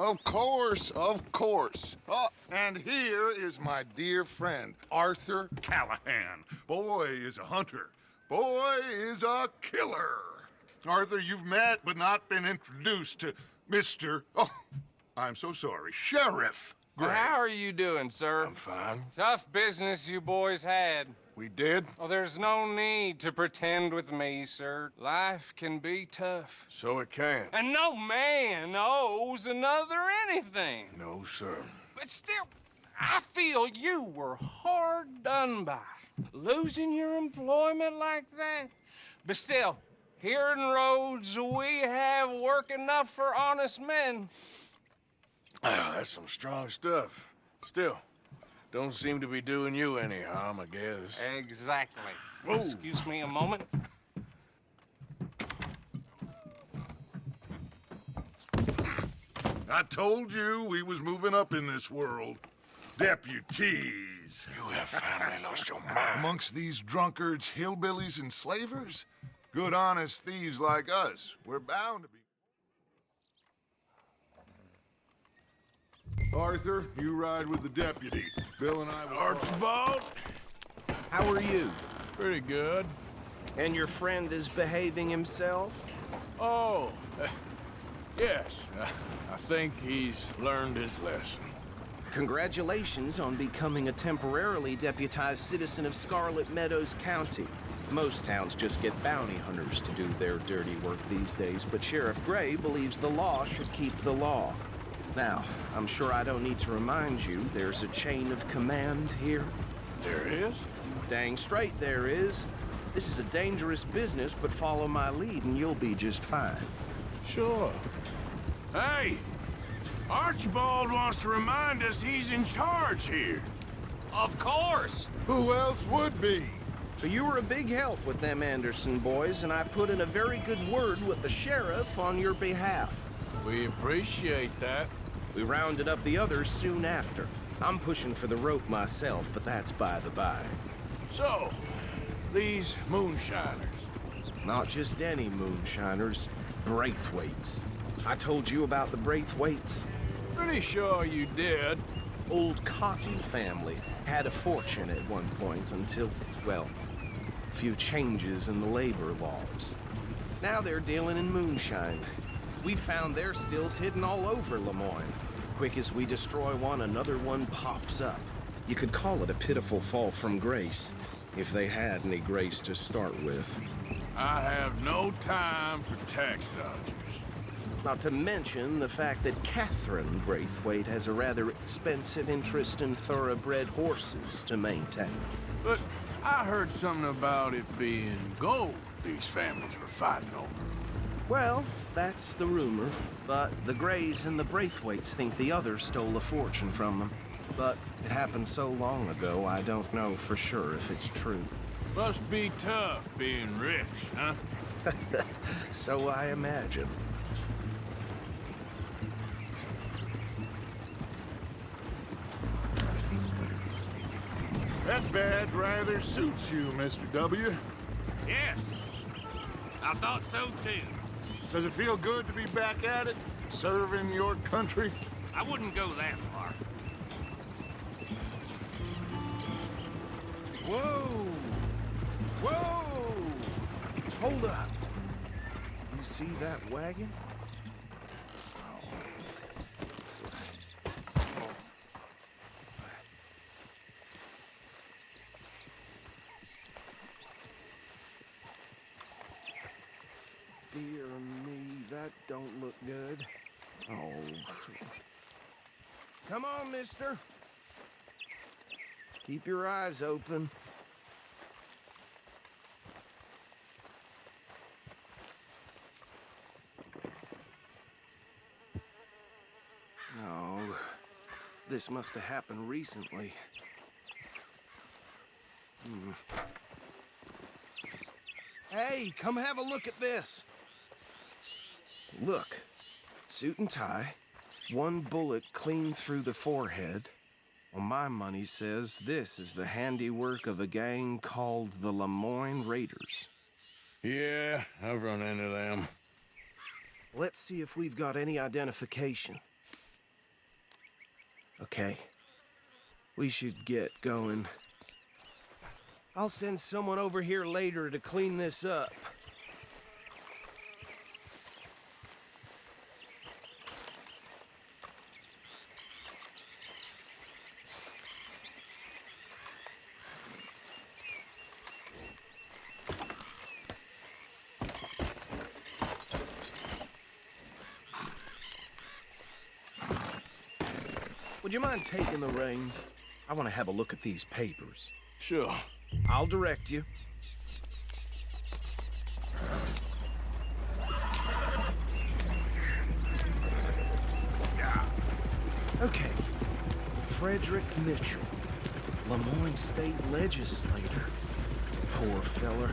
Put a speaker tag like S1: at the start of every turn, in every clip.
S1: Of course, of course. Oh, and here is my dear friend, Arthur Callahan. Boy is a hunter. Boy is a killer. Arthur, you've met but not been introduced to Mr. Oh, I'm so sorry, Sheriff Gray.
S2: How are you doing, sir?
S1: I'm fine.
S2: Tough business you boys had.
S1: We did?
S2: Oh, there's no need to pretend with me, sir. Life can be tough.
S1: So it can.
S2: And no man owes another anything.
S1: No, sir.
S2: But still, I feel you were hard done by. Losing your employment like that. But still, here in Rhodes, we have work enough for honest men.
S3: Oh, that's some strong stuff. Still, don't seem to be doing you any harm, I guess.
S2: Exactly.
S3: Whoa.
S2: Excuse me a moment.
S1: I told you we was moving up in this world. Deputies.
S3: You have finally lost your mind.
S1: Amongst these drunkards, hillbillies, and slavers? Good, honest thieves like us. We're bound to be. Arthur, you ride with the deputy. Bill and I will...
S3: Archibald?
S4: How are you?
S3: Pretty good.
S4: And your friend is behaving himself?
S3: Oh, yes. I think he's learned his lesson.
S4: Congratulations on becoming a temporarily deputized citizen of Scarlet Meadows County. Most towns just get bounty hunters to do their dirty work these days, but Sheriff Gray believes the law should keep the law. Now, I'm sure I don't need to remind you there's a chain of command here.
S3: There is?
S4: Dang straight there is. This is a dangerous business, but follow my lead and you'll be just fine.
S3: Sure. Hey! Archibald wants to remind us he's in charge here.
S2: Of course.
S1: Who else would be?
S4: But you were a big help with them Anderson boys, and I put in a very good word with the sheriff on your behalf.
S3: We appreciate that.
S4: We rounded up the others soon after. I'm pushing for the rope myself, but that's by the by.
S3: So, these moonshiners.
S4: Not just any moonshiners, Braithwaites. I told you about the Braithwaites.
S3: Pretty sure you did.
S4: Old Cotton family had a fortune at one point until, well, a few changes in the labor laws. Now they're dealing in moonshine. We found their stills hidden all over Lemoyne. Quick as we destroy one, another one pops up. You could call it a pitiful fall from grace, if they had any grace to start with.
S3: I have no time for tax dodgers.
S4: Not to mention the fact that Catherine Braithwaite has a rather expensive interest in thoroughbred horses to maintain.
S3: But I heard something about it being gold these families were fighting over.
S4: Well, that's the rumor, but the Grays and the Braithwaites think the others stole a fortune from them. But it happened so long ago, I don't know for sure if it's true.
S3: Must be tough being rich, huh?
S4: So I imagine.
S1: That badge rather suits you, Mr. W.
S5: Yes, I thought so too.
S1: Does it feel good to be back at it? Serving your country?
S5: I wouldn't go that far.
S4: Whoa! Whoa! Hold up. You see that wagon? Dear me, that don't look good. Oh. Come on, mister. Keep your eyes open. Oh, this must have happened recently. Hey, come have a look at this. Look, suit and tie, one bullet clean through the forehead. Well, my money says this is the handiwork of a gang called the Lemoyne Raiders.
S3: Yeah, I've run into them.
S4: Let's see if we've got any identification. Okay. We should get going. I'll send someone over here later to clean this up. Would you mind taking the reins? I want to have a look at these papers.
S3: Sure.
S4: I'll direct you. Okay. Frederick Mitchell, Lemoyne State Legislator. Poor feller.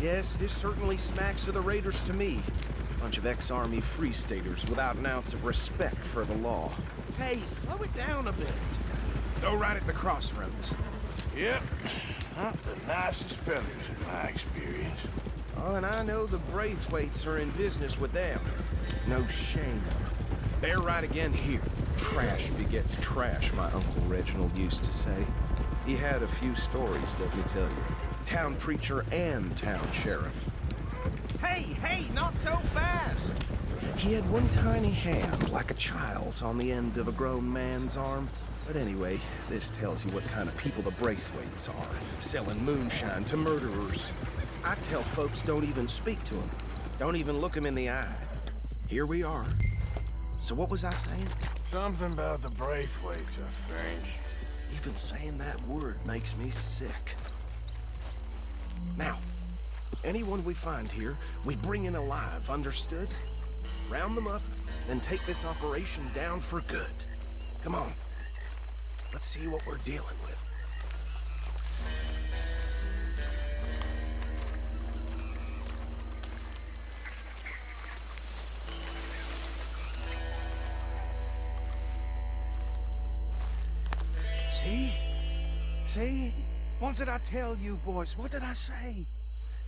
S4: Yes, this certainly smacks of the Raiders to me. Bunch of ex-Army Free Staters without an ounce of respect for the law. Hey, slow it down a bit. Go right at the crossroads.
S3: Yep. Not the nicest fellas in my experience.
S4: Oh, and I know the Braithwaites are in business with them. No shame. They're right again here. Trash begets trash, my Uncle Reginald used to say. He had a few stories, let me tell you. Town preacher and town sheriff. Hey, not so fast! He had one tiny hand, like a child's, on the end of a grown man's arm. But anyway, this tells you what kind of people the Braithwaites are, selling moonshine to murderers. I tell folks don't even speak to them. Don't even look them in the eye. Here we are. So what was I saying?
S3: Something about the Braithwaites, I think.
S4: Even saying that word makes me sick. Now, anyone we find here, we bring in alive, understood? Round them up, then take this operation down for good. Come on. Let's see what we're dealing with. See? What did I tell you, boys? What did I say?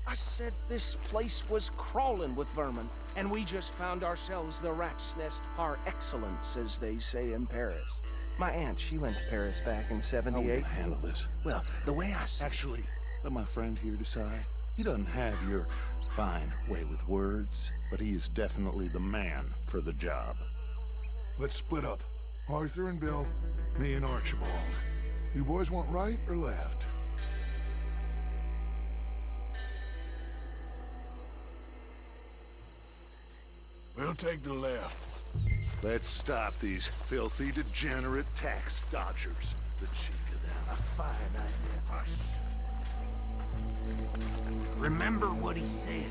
S4: I said this place was crawling with vermin, and we just found ourselves the rat's nest par excellence, as they say in Paris. My aunt, she went to Paris back in '78.
S6: How will you handle this?
S4: Well, the way I see
S6: Actually, let my friend here decide. He doesn't have your fine way with words, but he is definitely the man for the job.
S1: Let's split up. Arthur and Bill, me and Archibald. You boys want right or left?
S3: We'll take the left.
S6: Let's stop these filthy, degenerate tax dodgers. The cheek of them. A fine idea.
S5: Remember what he said.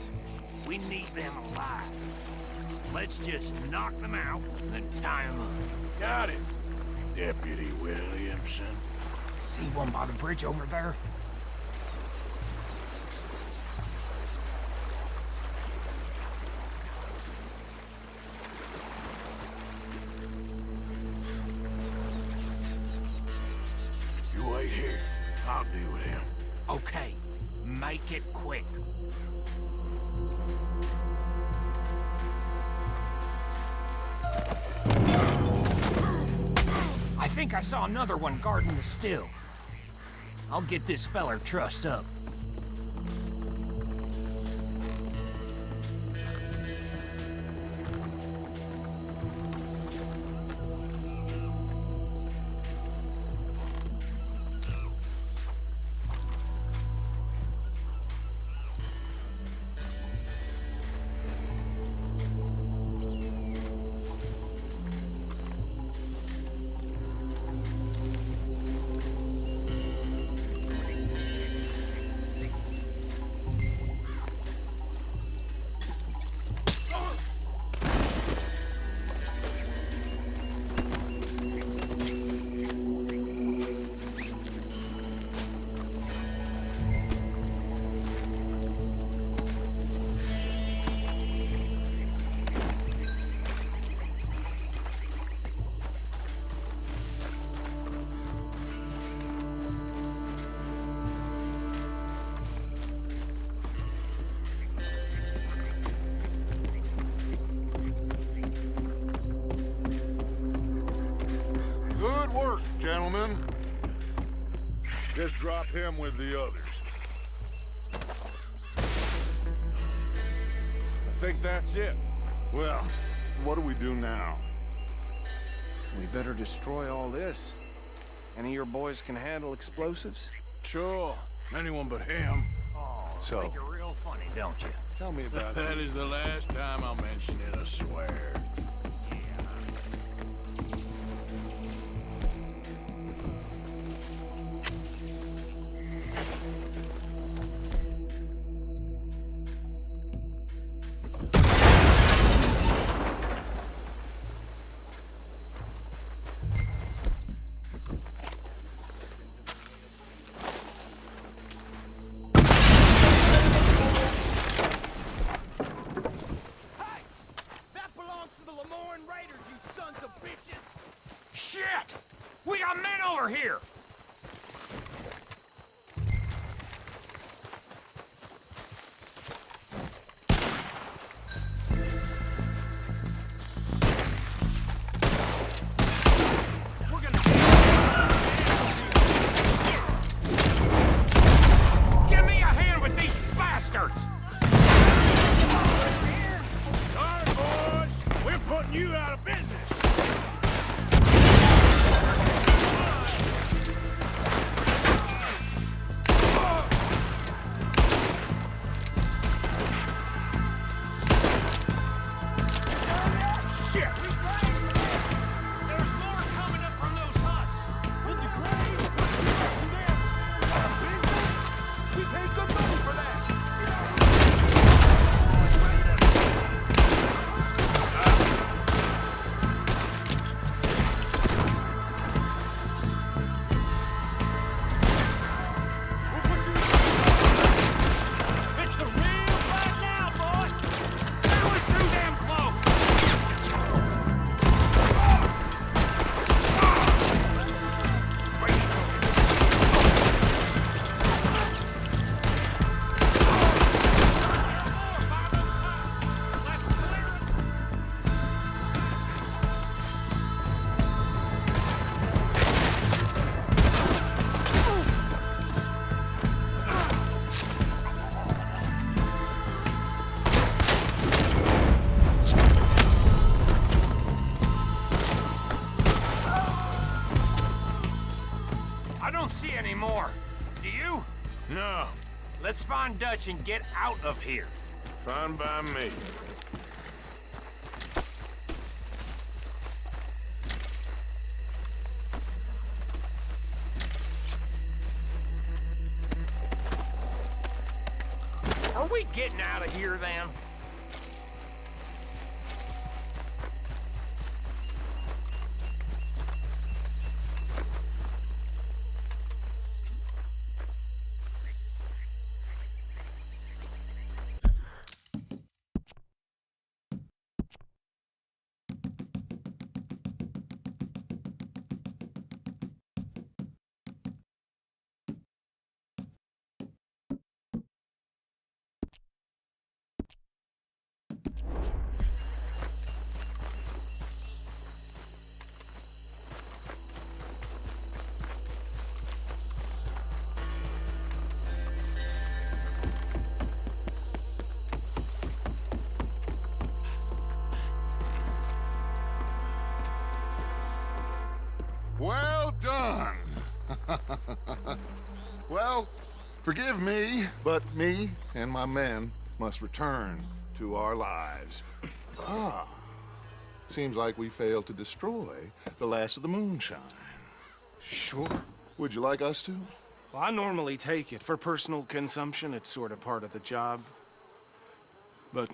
S5: We need them alive. Let's just knock them out and then tie them up.
S3: Got it, Deputy Williamson.
S2: See one by the bridge over there?
S3: You wait here. I'll deal with him.
S5: Okay, make it quick.
S2: I think I saw another one guarding the still. I'll get this feller trussed up.
S1: gentlemen. Just drop him with the others.
S3: I think that's it.
S1: Well, what do we do now?
S4: We better destroy all this. Any of your boys can handle explosives?
S3: Sure. Anyone but him.
S5: Oh,
S1: So-
S5: think you're real funny, don't you?
S1: Tell me about
S3: That is the last time I'll mention it, I swear.
S5: Shit! We got men over here! We're gonna... Give me a hand with these bastards!
S3: All right, boys. We're putting you out of business.
S5: More. Do you?
S3: No.
S5: Let's find Dutch and get out of here.
S3: Fine by me.
S5: Are we getting out of here, then?
S1: Well done. Well, forgive me, but me and my men must return to our lives. Seems like we failed to destroy the last of the moonshine.
S4: Sure.
S1: Would you like us to?
S4: Well, I normally take it for personal consumption. It's sort of part of the job. But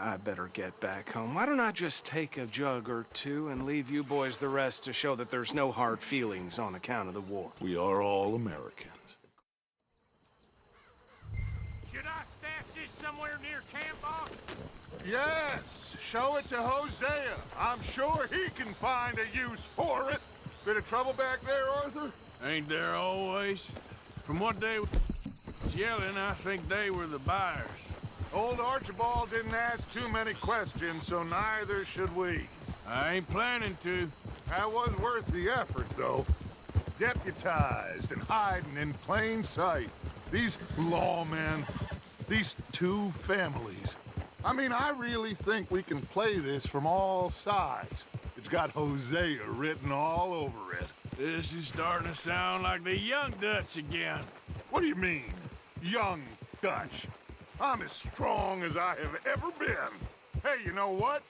S4: I better get back home. Why don't I just take a jug or two and leave you boys the rest to show that there's no hard feelings on account of the war?
S1: We are all Americans.
S5: Should I stash this somewhere near camp, boss?
S1: Yes, show it to Hosea. I'm sure he can find a use for it. Bit of trouble back there, Arthur?
S3: Ain't there always? From what they was yelling, I think they were the buyers.
S1: Old Archibald didn't ask too many questions, so neither should we.
S3: I ain't planning to.
S1: That was worth the effort, though. deputized and hiding in plain sight. These lawmen, these two families. I mean, I really think we can play this from all sides. It's got Hosea written all over it.
S3: This is starting to sound like the Young Dutch again.
S1: What do you mean, young Dutch? I'm as strong as I have ever been. Hey, you know what?